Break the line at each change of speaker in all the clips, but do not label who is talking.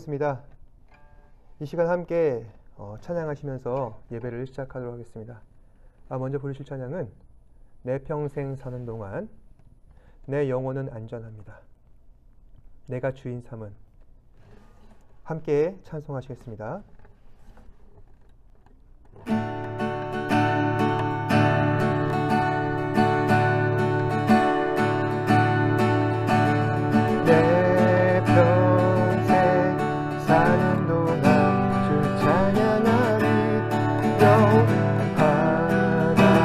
반갑습니다. 이 시간 함께 찬양하시면서 예배를 시작하도록 하겠습니다. 먼저 부르실 찬양은 내 평생 사는 동안 내 영혼은 안전합니다. 내가 주인 삼은, 함께 찬송하시겠습니다. 내 평생 사는 동안 주 찬양하리. 하나님의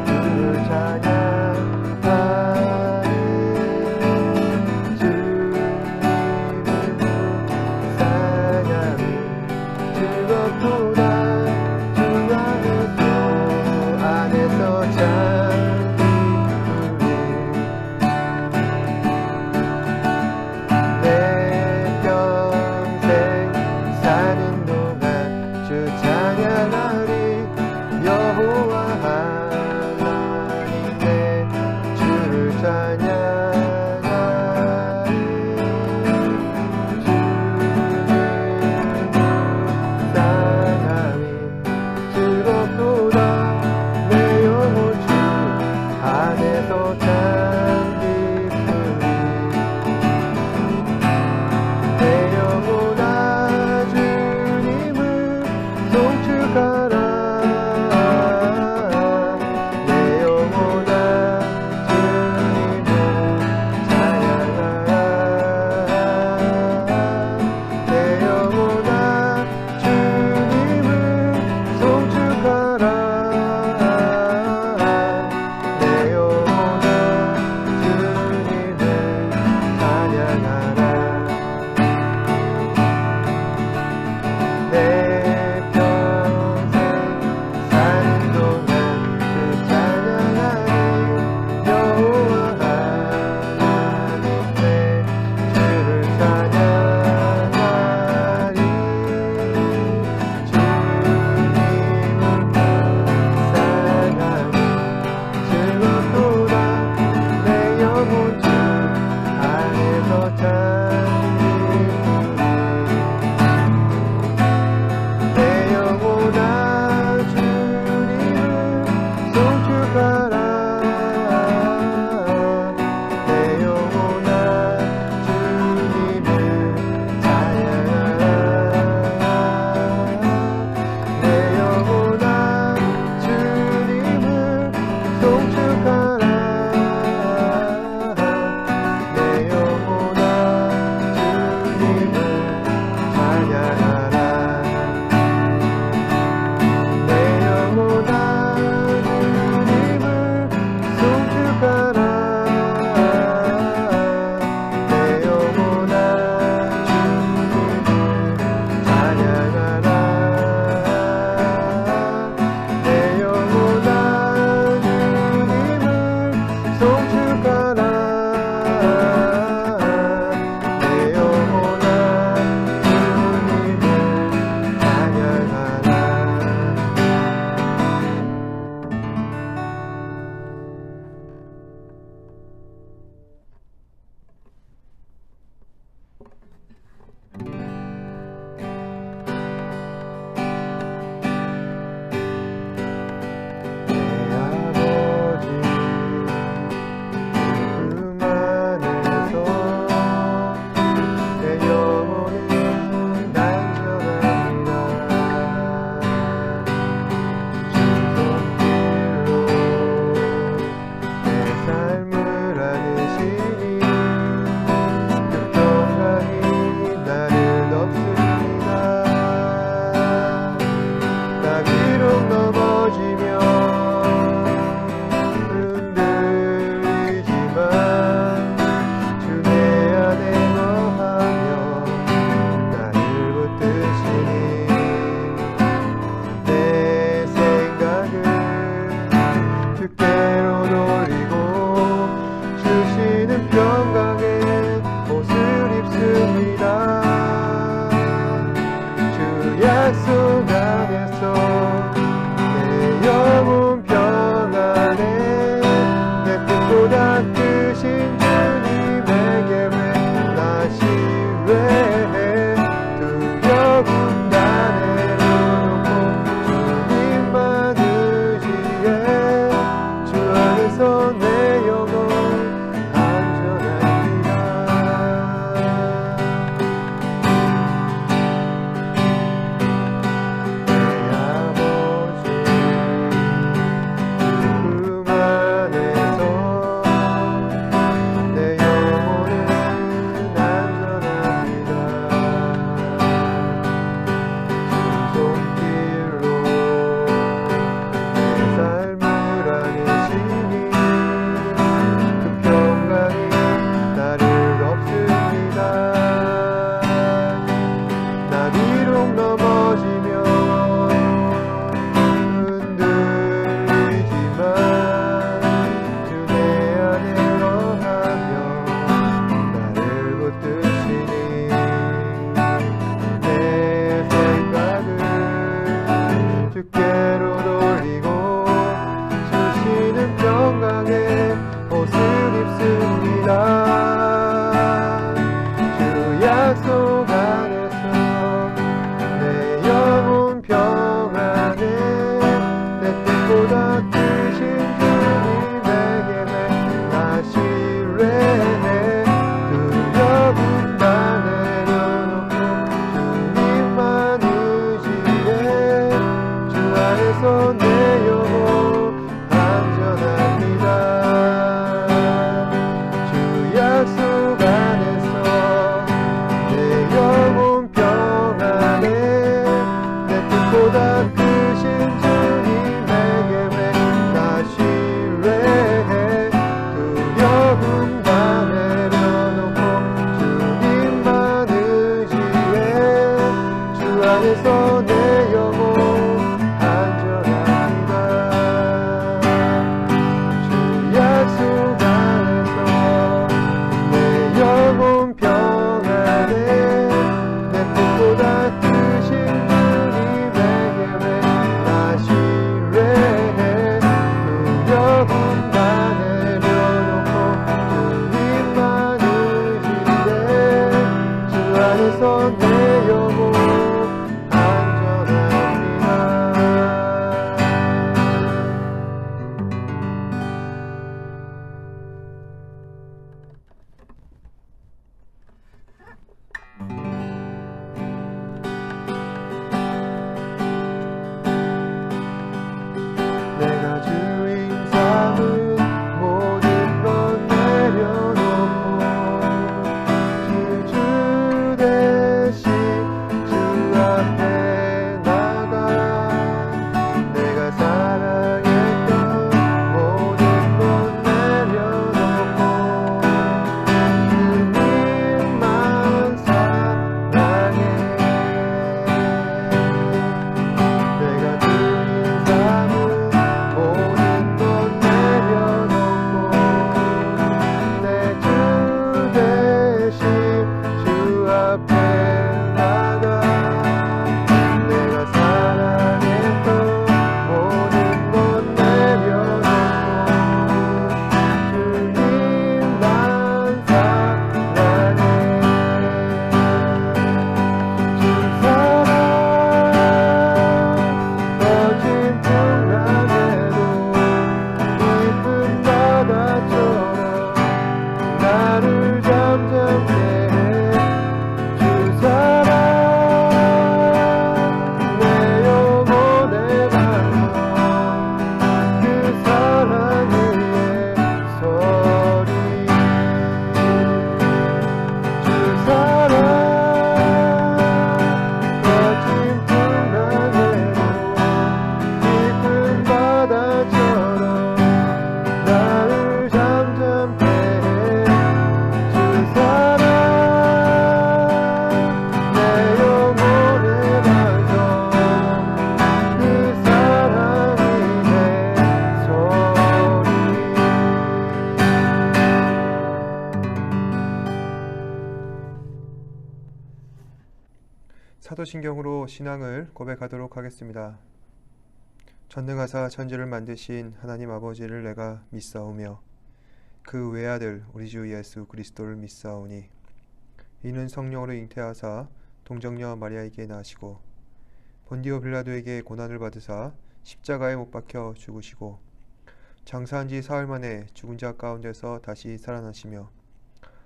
주를 찬양하리. 주님을 묵상하리. 사도신경으로 신앙을 고백하도록 하겠습니다. 전능하사 천지를 만드신 하나님 아버지를 내가 믿사오며 그 외아들 우리 주 예수 그리스도를 믿사오니 이는 성령으로 잉태하사 동정녀 마리아에게 나시고 본디오 빌라도에게 고난을 받으사 십자가에 못 박혀 죽으시고 장사한 지 사흘 만에 죽은 자 가운데서 다시 살아나시며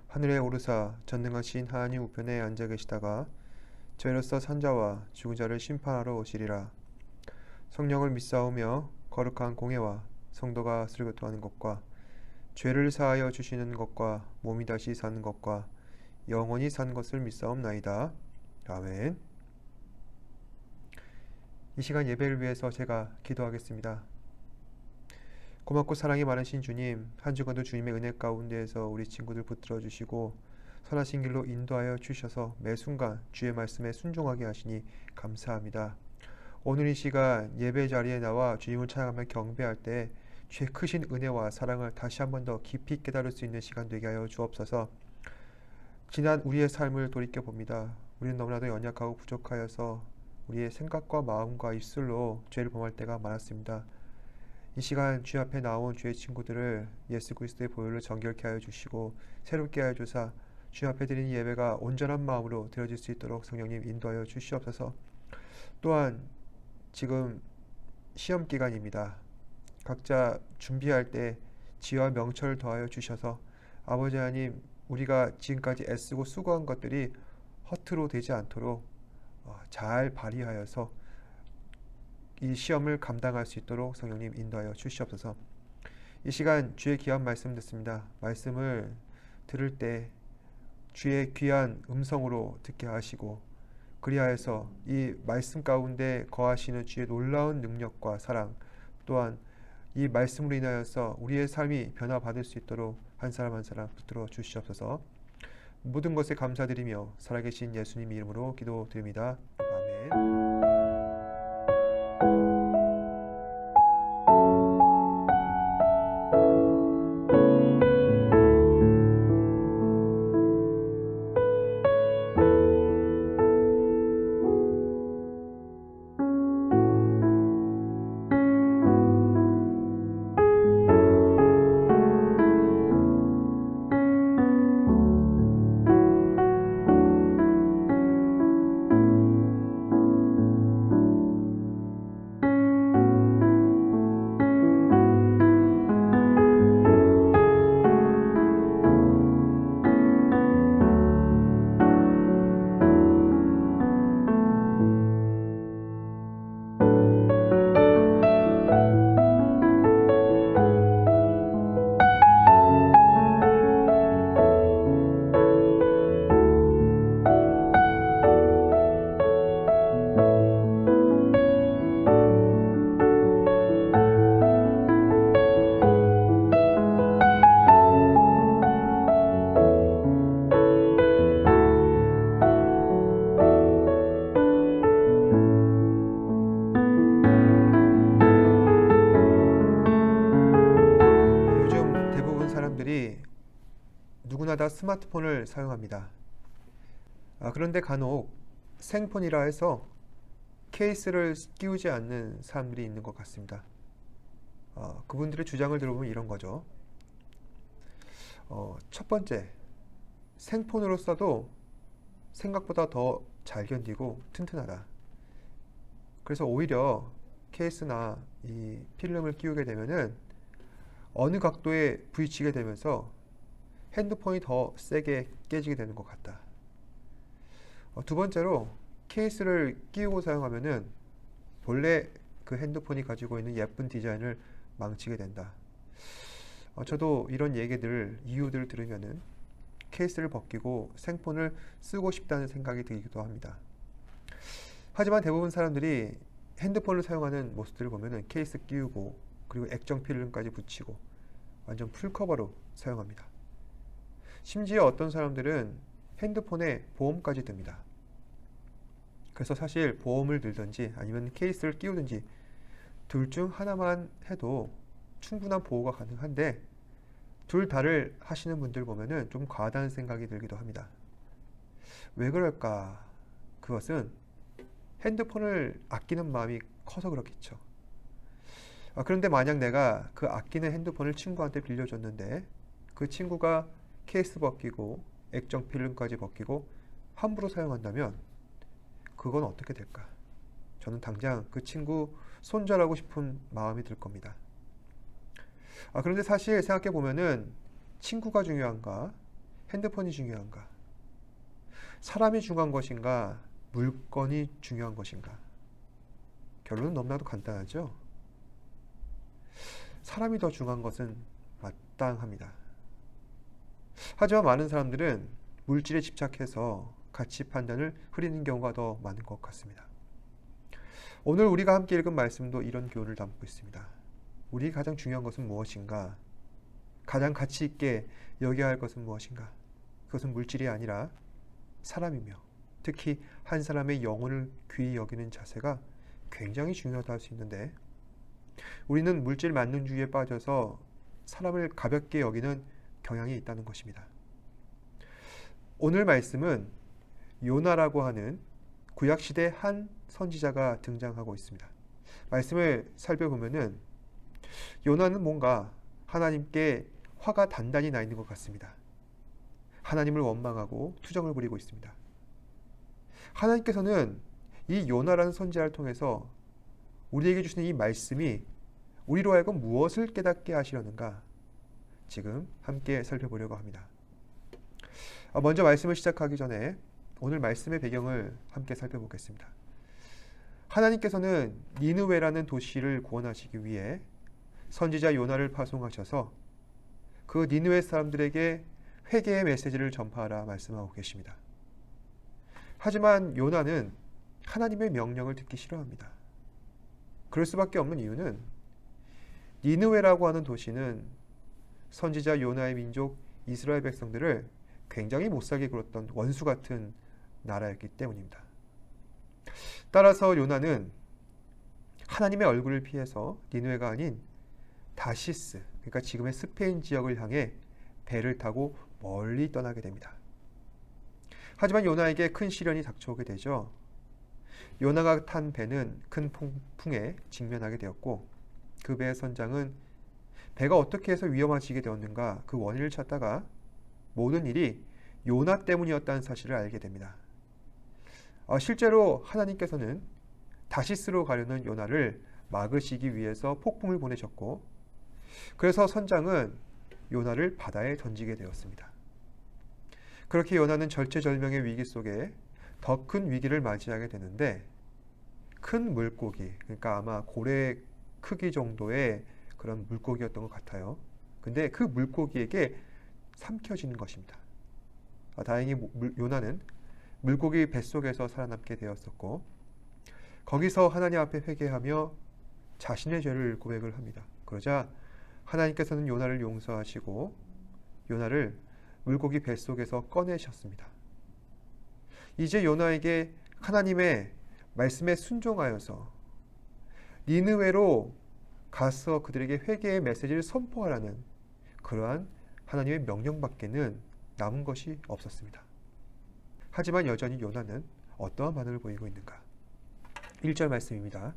하늘에 오르사 전능하신 하나님 우편에 앉아 계시다가 저희로서 산자와 죽은 자를 심판하러 오시리라. 성령을 믿사오며 거룩한 공예와 성도가 슬교토하는 것과 죄를 사하여 주시는 것과 몸이 다시 사는 것과 영원히 산 것을 믿사옵나이다. 아멘. 이 시간 예배를 위해서 제가 기도하겠습니다. 고맙고 사랑이 많으신 주님, 한 주간도 주님의 은혜 가운데에서 우리 친구들 붙들어 주시고 선하신 길로 인도하여 주셔서 매 순간 주의 말씀에 순종하게 하시니 감사합니다. 오늘 이 시간 예배 자리에 나와 주님을 찬양하며 경배할 때 주의 크신 은혜와 사랑을 다시 한 번 더 깊이 깨달을 수 있는 시간 되게 하여 주옵소서. 지난 우리의 삶을 돌이켜봅니다. 우리는 너무나도 연약하고 부족하여서 우리의 생각과 마음과 입술로 죄를 범할 때가 많았습니다. 이 시간 주 앞에 나온 주의 친구들을 예수 그리스도의 보혈로 정결케 하여 주시고 새롭게 하여 주사 주 앞에 드리는 예배가 온전한 마음으로 드려질 수 있도록 성령님 인도하여 주시옵소서. 또한 지금 시험 기간입니다. 각자 준비할 때 지혜와 명철을 더하여 주셔서 아버지 하나님 우리가 지금까지 애쓰고 수고한 것들이 허투루 되지 않도록 잘 발휘하여서 이 시험을 감당할 수 있도록 성령님 인도하여 주시옵소서. 이 시간 주의 귀한 말씀 듣습니다. 말씀을 들을 때 주의 귀한 음성으로 듣게 하시고 그리하여서 이 말씀 가운데 거하시는 주의 놀라운 능력과 사랑 또한 이 말씀으로 인하여서 우리의 삶이 변화받을 수 있도록 한 사람 한 사람 붙들어 주시옵소서. 모든 것에 감사드리며 살아계신 예수님 이름으로 기도드립니다. 아멘. 누구나 다 스마트폰을 사용합니다. 그런데 간혹 생폰이라 해서 케이스를 끼우지 않는 사람들이 있는 것 같습니다. 그분들의 주장을 들어보면 이런 거죠. 첫 번째, 생폰으로 써도 생각보다 더 잘 견디고 튼튼하다. 그래서 오히려 케이스나 이 필름을 끼우게 되면은 어느 각도에 부딪히게 되면서 핸드폰이 더 세게 깨지게 되는 것 같다. 두 번째로 케이스를 끼우고 사용하면은 본래 그 핸드폰이 가지고 있는 예쁜 디자인을 망치게 된다. 저도 이런 이유들을 들으면은 케이스를 벗기고 생폰을 쓰고 싶다는 생각이 들기도 합니다. 하지만 대부분 사람들이 핸드폰을 사용하는 모습들을 보면은 케이스 끼우고 그리고 액정 필름까지 붙이고 완전 풀커버로 사용합니다. 심지어 어떤 사람들은 핸드폰에 보험까지 듭니다. 그래서 사실 보험을 들든지 아니면 케이스를 끼우든지 둘 중 하나만 해도 충분한 보호가 가능한데 둘 다를 하시는 분들 보면은 좀 과하다는 생각이 들기도 합니다. 왜 그럴까? 그것은 핸드폰을 아끼는 마음이 커서 그렇겠죠. 그런데 만약 내가 그 아끼는 핸드폰을 친구한테 빌려줬는데 그 친구가 케이스 벗기고 액정 필름까지 벗기고 함부로 사용한다면 그건 어떻게 될까? 저는 당장 그 친구 손절하고 싶은 마음이 들 겁니다. 그런데 사실 생각해 보면은 친구가 중요한가? 핸드폰이 중요한가? 사람이 중요한 것인가? 물건이 중요한 것인가? 결론은 너무나도 간단하죠? 사람이 더 중요한 것은 마땅합니다. 하지만 많은 사람들은 물질에 집착해서 가치 판단을 흐리는 경우가 더 많은 것 같습니다. 오늘 우리가 함께 읽은 말씀도 이런 교훈을 담고 있습니다. 우리 가장 중요한 것은 무엇인가? 가장 가치 있게 여겨야 할 것은 무엇인가? 그것은 물질이 아니라 사람이며 특히 한 사람의 영혼을 귀히 여기는 자세가 굉장히 중요하다 할 수 있는데 우리는 물질 만능주의에 빠져서 사람을 가볍게 여기는 경향이 있다는 것입니다. 오늘 말씀은 요나라고 하는 구약시대 한 선지자가 등장하고 있습니다. 말씀을 살펴보면은 요나는 뭔가 하나님께 화가 단단히 나 있는 것 같습니다. 하나님을 원망하고 투정을 부리고 있습니다. 하나님께서는 이 요나라는 선지자를 통해서 우리에게 주시는 이 말씀이 우리로 하여금 무엇을 깨닫게 하시려는가 지금 함께 살펴보려고 합니다. 먼저 말씀을 시작하기 전에 오늘 말씀의 배경을 함께 살펴보겠습니다. 하나님께서는 니느웨라는 도시를 구원하시기 위해 선지자 요나를 파송하셔서 그 니느웨 사람들에게 회개의 메시지를 전파하라 말씀하고 계십니다. 하지만 요나는 하나님의 명령을 듣기 싫어합니다. 그럴 수밖에 없는 이유는 니느웨라고 하는 도시는 선지자 요나의 민족 이스라엘 백성들을 굉장히 못살게 굴었던 원수 같은 나라였기 때문입니다. 따라서 요나는 하나님의 얼굴을 피해서 니느웨가 아닌 다시스, 그러니까 지금의 스페인 지역을 향해 배를 타고 멀리 떠나게 됩니다. 하지만 요나에게 큰 시련이 닥쳐오게 되죠. 요나가 탄 배는 큰 폭풍에 직면하게 되었고 그 배의 선장은 배가 어떻게 해서 위험해지게 되었는가 그 원인을 찾다가 모든 일이 요나 때문이었다는 사실을 알게 됩니다. 실제로 하나님께서는 다시스로 가려는 요나를 막으시기 위해서 폭풍을 보내셨고 그래서 선장은 요나를 바다에 던지게 되었습니다. 그렇게 요나는 절체절명의 위기 속에 더 큰 위기를 맞이하게 되는데 큰 물고기, 그러니까 아마 고래 크기 정도의 그런 물고기였던 것 같아요. 근데 그 물고기에게 삼켜지는 것입니다. 다행히 요나는 물고기 뱃속에서 살아남게 되었었고 거기서 하나님 앞에 회개하며 자신의 죄를 고백을 합니다. 그러자 하나님께서는 요나를 용서하시고 요나를 물고기 뱃속에서 꺼내셨습니다. 이제 요나에게 하나님의 말씀에 순종하여서 니느웨로 가서 그들에게 회개의 메시지를 선포하라는 그러한 하나님의 명령밖에는 남은 것이 없었습니다. 하지만 여전히 요나는 어떠한 반응을 보이고 있는가? 1절 말씀입니다.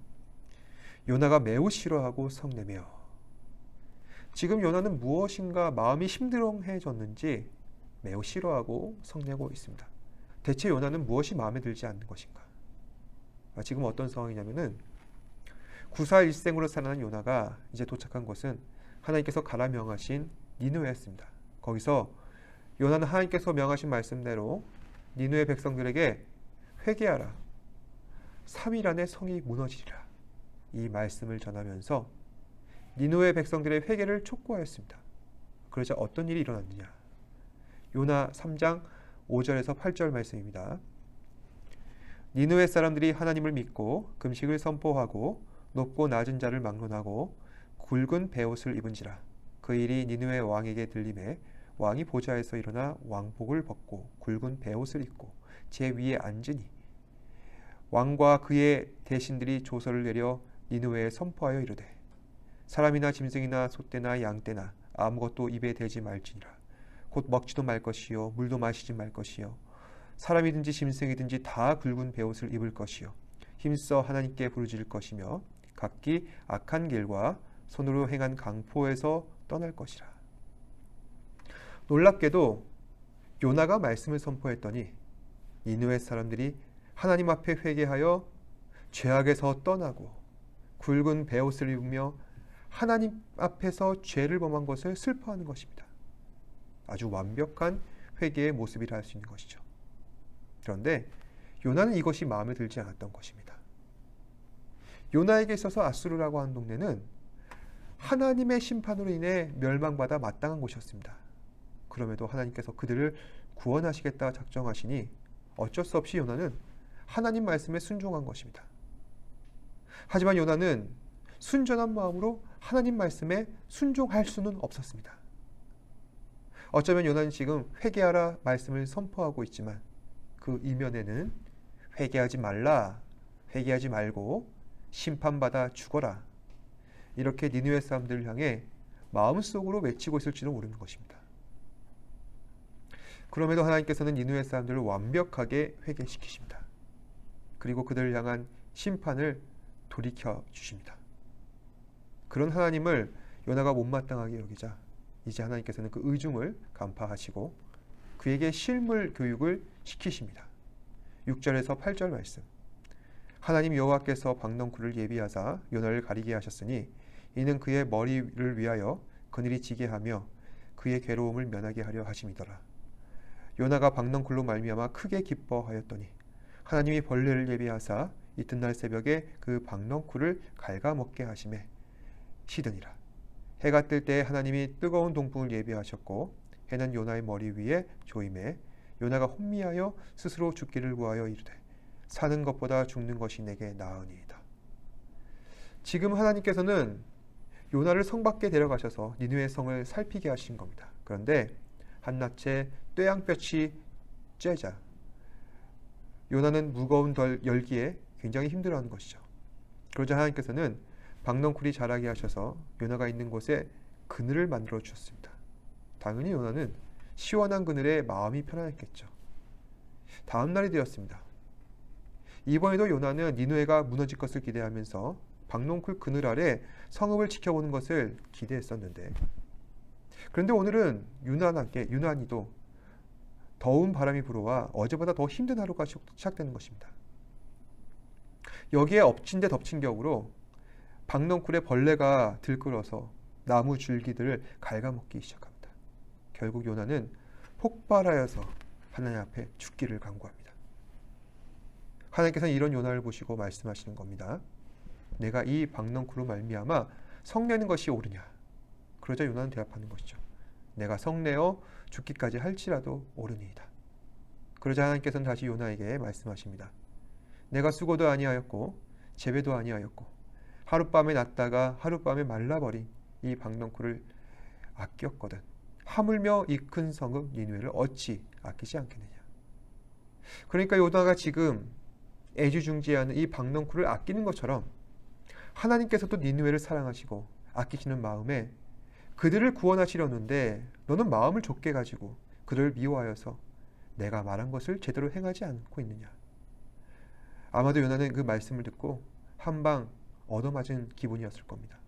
요나가 매우 싫어하고 성내며 지금 요나는 무엇인가 마음이 심드렁해졌는지 매우 싫어하고 성내고 있습니다. 대체 요나는 무엇이 마음에 들지 않는 것인가? 지금 어떤 상황이냐면은 구사일생으로 살아난 요나가 이제 도착한 곳은 하나님께서 가라 명하신 니느웨였습니다. 거기서 요나는 하나님께서 명하신 말씀대로 니느웨 백성들에게 회개하라. 3일 안에 성이 무너지리라. 이 말씀을 전하면서 니느웨 백성들의 회개를 촉구하였습니다. 그러자 어떤 일이 일어났느냐? 요나 3장 5절에서 8절 말씀입니다. 니느웨 사람들이 하나님을 믿고 금식을 선포하고 높고 낮은 자를 막론하고 굵은 베옷을 입은지라. 그 일이 니느웨 왕에게 들림에 왕이 보좌에서 일어나 왕복을 벗고 굵은 베옷을 입고 제 위에 앉으니 왕과 그의 대신들이 조서를 내려 니느웨에 선포하여 이르되 사람이나 짐승이나 소떼나 양떼나 아무것도 입에 대지 말지니라. 곧 먹지도 말 것이요 물도 마시지 말 것이요 사람이든지 짐승이든지 다 굵은 베옷을 입을 것이요 힘써 하나님께 부르짖을 것이며 각기 악한 길과 손으로 행한 강포에서 떠날 것이라. 놀랍게도 요나가 말씀을 선포했더니 니느웨 사람들이 하나님 앞에 회개하여 죄악에서 떠나고 굵은 베옷을 입으며 하나님 앞에서 죄를 범한 것을 슬퍼하는 것입니다. 아주 완벽한 회개의 모습이라 할 수 있는 것이죠. 그런데 요나는 이것이 마음에 들지 않았던 것입니다. 요나에게 있어서 아수르라고 하는 동네는 하나님의 심판으로 인해 멸망받아 마땅한 곳이었습니다. 그럼에도 하나님께서 그들을 구원하시겠다 작정하시니 어쩔 수 없이 요나는 하나님 말씀에 순종한 것입니다. 하지만 요나는 순전한 마음으로 하나님 말씀에 순종할 수는 없었습니다. 어쩌면 요나는 지금 회개하라 말씀을 선포하고 있지만 그 이면에는 회개하지 말라, 회개하지 말고 심판받아 죽어라, 이렇게 니느웨 사람들을 향해 마음속으로 외치고 있을지도 모르는 것입니다. 그럼에도 하나님께서는 니느웨 사람들을 완벽하게 회개시키십니다. 그리고 그들을 향한 심판을 돌이켜 주십니다. 그런 하나님을 요나가 못마땅하게 여기자 이제 하나님께서는 그 의중을 간파하시고 그에게 실물 교육을 시키십니다. 6절에서 8절 말씀. 하나님 여호와께서 박넝쿨을 예비하사 요나를 가리게 하셨으니 이는 그의 머리를 위하여 그늘이 지게 하며 그의 괴로움을 면하게 하려 하심이더라. 요나가 박넝쿨로 말미암아 크게 기뻐하였더니 하나님이 벌레를 예비하사 이튿날 새벽에 그 박넝쿨을 갉아먹게 하심에 시드니라. 해가 뜰 때에 하나님이 뜨거운 동풍을 예비하셨고 해는 요나의 머리 위에 조임해 요나가 혼미하여 스스로 죽기를 구하여 이르되 사는 것보다 죽는 것이 내게 나으니이다. 지금 하나님께서는 요나를 성 밖에 데려가셔서 니느웨 성을 살피게 하신 겁니다. 그런데 한낱에 뙤양볕이 쬐자 요나는 무거운 열기에 굉장히 힘들어하는 것이죠. 그러자 하나님께서는 박넝쿨이 자라게 하셔서 요나가 있는 곳에 그늘을 만들어 주셨습니다. 당연히 요나는 시원한 그늘에 마음이 편안했겠죠. 다음 날이 되었습니다. 이번에도 요나는 니느웨가 무너질 것을 기대하면서 박넝쿨 그늘 아래 성읍을 지켜보는 것을 기대했었는데, 그런데 오늘은 유난히도 더운 바람이 불어와 어제보다 더 힘든 하루가 시작되는 것입니다. 여기에 엎친 데 덮친 격으로 박넝쿨에 벌레가 들끓어서 나무 줄기들을 갉아먹기 시작합니다. 결국 요나는 폭발하여서 하나님 앞에 죽기를 간구합니다. 하나님께서는 이런 요나를 보시고 말씀하시는 겁니다. 내가 이 박넝쿨로 말미암아 성내는 것이 옳으냐? 그러자 요나는 대답하는 것이죠. 내가 성내어 죽기까지 할지라도 옳으니이다. 그러자 하나님께서는 다시 요나에게 말씀하십니다. 내가 수고도 아니하였고 재배도 아니하였고 하룻밤에 났다가 하룻밤에 말라버린 이 박넝쿨을 아꼈거든 하물며 이 큰 성읍 니느웨를 어찌 아끼지 않겠느냐. 그러니까 요나가 지금 애지중지하는 이 박넝쿨을 아끼는 것처럼 하나님께서도 니느웨를 사랑하시고 아끼시는 마음에 그들을 구원하시려는데 너는 마음을 좁게 가지고 그들을 미워하여서 내가 말한 것을 제대로 행하지 않고 있느냐. 아마도 요나는 그 말씀을 듣고 한방 얻어맞은 기분이었을 겁니다.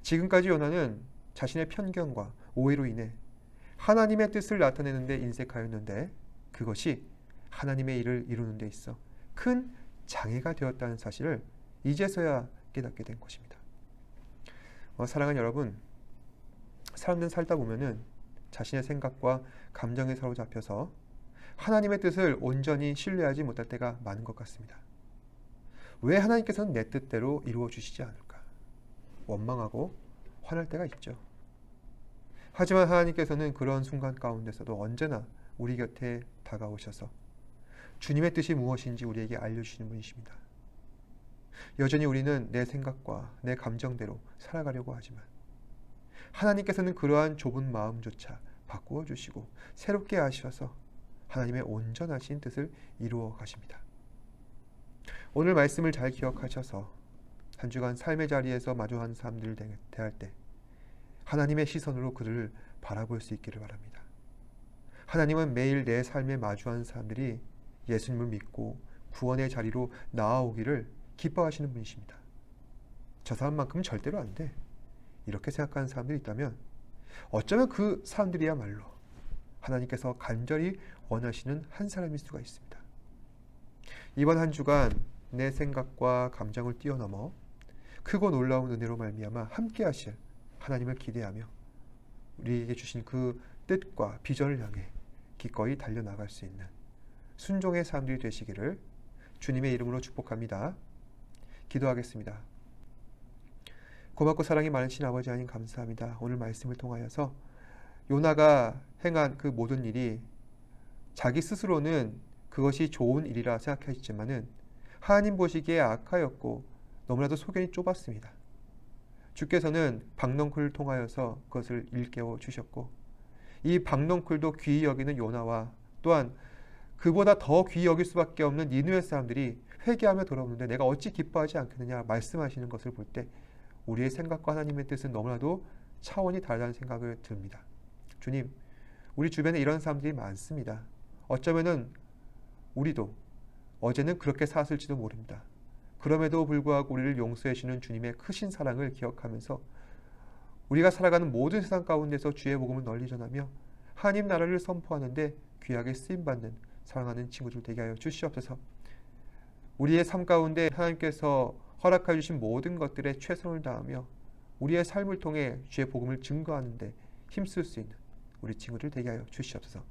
지금까지 요나는 자신의 편견과 오해로 인해 하나님의 뜻을 나타내는 데 인색하였는데 그것이 하나님의 일을 이루는 데 있어 큰 장애가 되었다는 사실을 이제서야 깨닫게 된 것입니다. 사랑하는 여러분, 사람들은 살다 보면은 자신의 생각과 감정에 사로잡혀서 하나님의 뜻을 온전히 신뢰하지 못할 때가 많은 것 같습니다. 왜 하나님께서는 내 뜻대로 이루어 주시지 않을까? 원망하고 화날 때가 있죠. 하지만 하나님께서는 그런 순간 가운데서도 언제나 우리 곁에 다가오셔서 주님의 뜻이 무엇인지 우리에게 알려주시는 분이십니다. 여전히 우리는 내 생각과 내 감정대로 살아가려고 하지만 하나님께서는 그러한 좁은 마음조차 바꾸어 주시고 새롭게 하셔서 하나님의 온전하신 뜻을 이루어 가십니다. 오늘 말씀을 잘 기억하셔서 한 주간 삶의 자리에서 마주한 사람들을 대할 때 하나님의 시선으로 그들을 바라볼 수 있기를 바랍니다. 하나님은 매일 내 삶에 마주한 사람들이 예수님을 믿고 구원의 자리로 나아오기를 기뻐하시는 분이십니다. 저 사람만큼은 절대로 안 돼. 이렇게 생각하는 사람들이 있다면 어쩌면 그 사람들이야말로 하나님께서 간절히 원하시는 한 사람일 수가 있습니다. 이번 한 주간 내 생각과 감정을 뛰어넘어 크고 놀라운 은혜로 말미암아 함께 하실 하나님을 기대하며 우리에게 주신 그 뜻과 비전을 향해 기꺼이 달려나갈 수 있는 순종의 사람들이 되시기를 주님의 이름으로 축복합니다. 기도하겠습니다. 고맙고 사랑이 많으신 아버지 하나님 감사합니다. 오늘 말씀을 통하여서 요나가 행한 그 모든 일이 자기 스스로는 그것이 좋은 일이라 생각했지만은 하나님 보시기에 악하였고 너무나도 소견이 좁았습니다. 주께서는 박넝쿨을 통하여서 그것을 일깨워 주셨고 이 박넝쿨도 귀히 여기는 요나와 또한 그보다 더 귀히 여길 수밖에 없는 니느웨 사람들이 회개하며 돌아오는데 내가 어찌 기뻐하지 않겠느냐 말씀하시는 것을 볼 때 우리의 생각과 하나님의 뜻은 너무나도 차원이 다르다는 생각을 듭니다. 주님, 우리 주변에 이런 사람들이 많습니다. 어쩌면은 우리도 어제는 그렇게 살았을지도 모릅니다. 그럼에도 불구하고 우리를 용서해 주시는 주님의 크신 사랑을 기억하면서 우리가 살아가는 모든 세상 가운데서 주의 복음을 널리 전하며 하나님 나라를 선포하는데 귀하게 쓰임받는 사랑하는 친구들 되게 하여 주시옵소서. 우리의 삶 가운데 하나님께서 허락해 주신 모든 것들에 최선을 다하며 우리의 삶을 통해 주의 복음을 증거하는데 힘쓸 수 있는 우리 친구들 되게 하여 주시옵소서.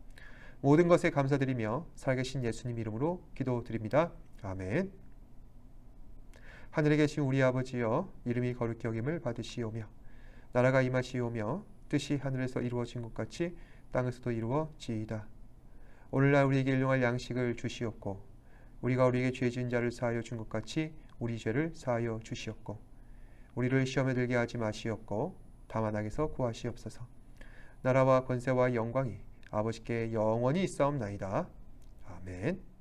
모든 것에 감사드리며 살아계신 예수님 이름으로 기도드립니다. 아멘. 하늘에 계신 우리 아버지여, 이름이 거룩히 여김을 받으시오며 나라가 임하시오며 뜻이 하늘에서 이루어진 것 같이 땅에서도 이루어지이다. 오늘날 우리에게 일용할 양식을 주시옵고 우리가 우리에게 죄 지은 자를 사하여 준 것 같이 우리 죄를 사하여 주시옵고 우리를 시험에 들게 하지 마시옵고 다만 악에서 구하시옵소서. 나라와 권세와 영광이 아버지께 영원히 있사옵나이다. 아멘.